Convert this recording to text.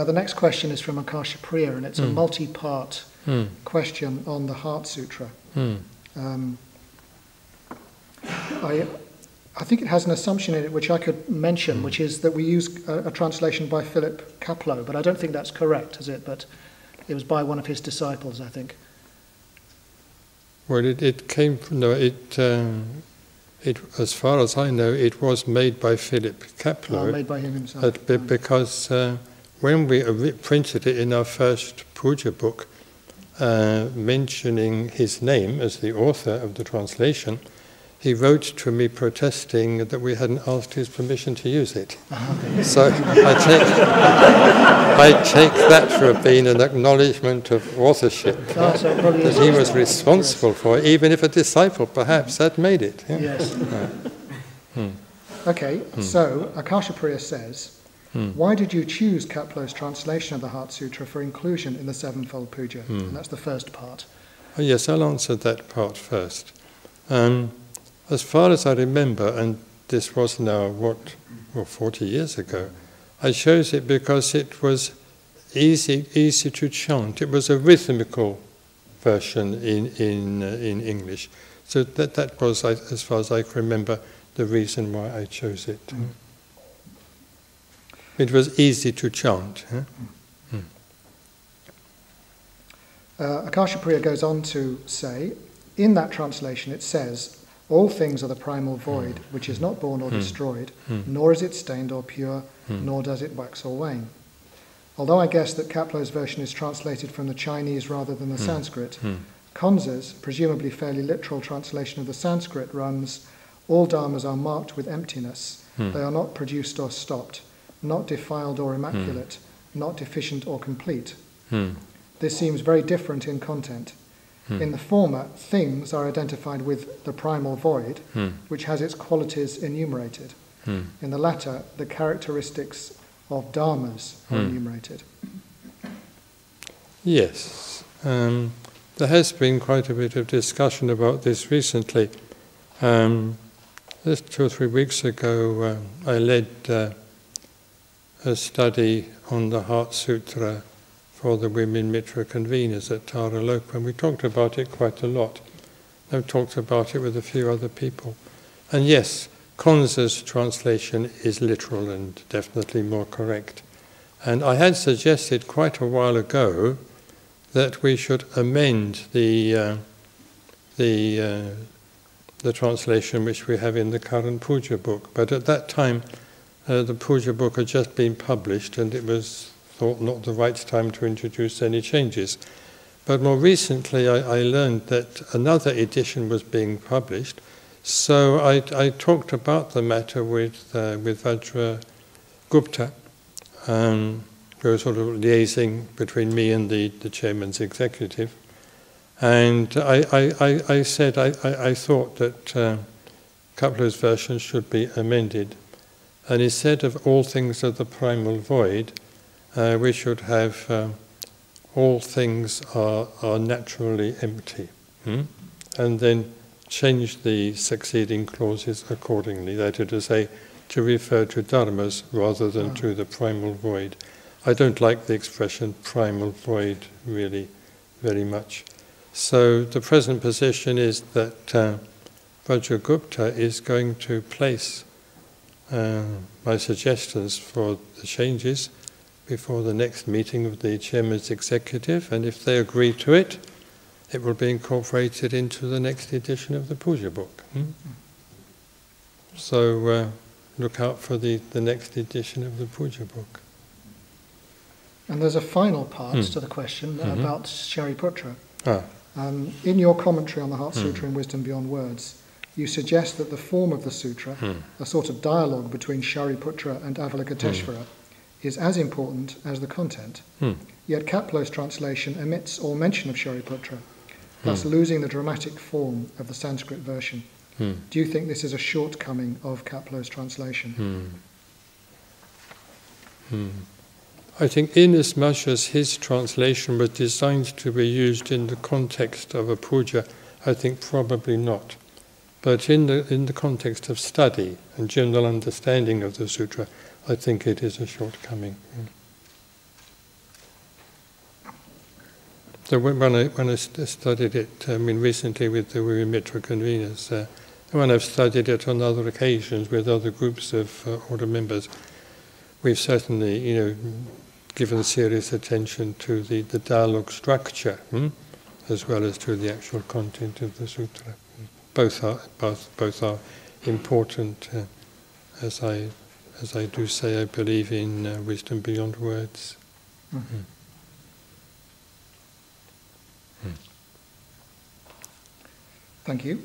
The next question is from Akasha Priya, and it's a multi-part question on the Heart Sutra. I think it has an assumption in it which I could mention, which is that we use a translation by Philip Kapleau, but I don't think that's correct, is it? But it was by one of his disciples, I think. Well, it came from, no, as far as I know, it was made by Philip Kapleau. Made by him himself. Because when we printed it in our first puja book, mentioning his name as the author of the translation, he wrote to me protesting that we hadn't asked his permission to use it. So I take that to have been an acknowledgement of authorship that he was responsible for, even if a disciple perhaps had made it. Yeah? Yes. Okay, so Akasha Priya says, why did you choose Kapleau's translation of the Heart Sutra for inclusion in the Sevenfold Puja? And that's the first part. Oh, yes, I'll answer that part first. As far as I remember, and this was now, 40 years ago, I chose it because it was easy to chant. It was a rhythmical version in English. So that was, as far as I can remember, the reason why I chose it. It was easy to chant. Akasha Priya goes on to say, in that translation it says, all things are the primal void, which is not born or destroyed, nor is it stained or pure, nor does it wax or wane. Although I guess that Kapleau's version is translated from the Chinese rather than the Sanskrit, Konza's, presumably fairly literal translation of the Sanskrit, runs, all dharmas are marked with emptiness. They are not produced or stopped, not defiled or immaculate, not deficient or complete. This seems very different in content. In the former, things are identified with the primal void, which has its qualities enumerated. In the latter, the characteristics of dharmas are enumerated. Yes, there has been quite a bit of discussion about this recently. Just 2 or 3 weeks ago, I led a study on the Heart Sutra for the Women Mitra conveners at Taraloka, and we talked about it quite a lot. I've talked about it with a few other people. And yes, Konza's translation is literal and definitely more correct. And I had suggested quite a while ago that we should amend the translation which we have in the current puja book. But at that time, the puja book had just been published, and it was thought not the right time to introduce any changes. But more recently I learned that another edition was being published, so I talked about the matter with Vajra Gupta, who was sort of liaising between me and the chairman's executive, and I said I thought that Kapleau's version should be amended, and instead of all things are the primal void, we should have all things are naturally empty, and then change the succeeding clauses accordingly. That is to say, to refer to dharmas rather than to the primal void. I don't like the expression primal void really very much. So the present position is that Vajragupta is going to place my suggestions for the changes before the next meeting of the chairman's executive, and if they agree to it, it will be incorporated into the next edition of the puja book. So look out for the next edition of the puja book. And there's a final part to the question about Shariputra. In your commentary on the Heart Sutra and Wisdom Beyond Words, you suggest that the form of the sutra, a sort of dialogue between Shariputra and Avalokiteshvara, is as important as the content. Yet Kapleau's translation omits all mention of Shariputra, thus losing the dramatic form of the Sanskrit version. Do you think this is a shortcoming of Kapleau's translation? I think inasmuch as his translation was designed to be used in the context of a puja, I think probably not. But in the context of study and general understanding of the sutra, I think it is a shortcoming. So when I studied it, I mean recently with the Mitra conveners, when I've studied it on other occasions with other groups of order members, we've certainly, given serious attention to the dialogue structure, as well as to the actual content of the sutra. Both are important, as I do say, I believe in wisdom beyond words. Mm-hmm. Thank you.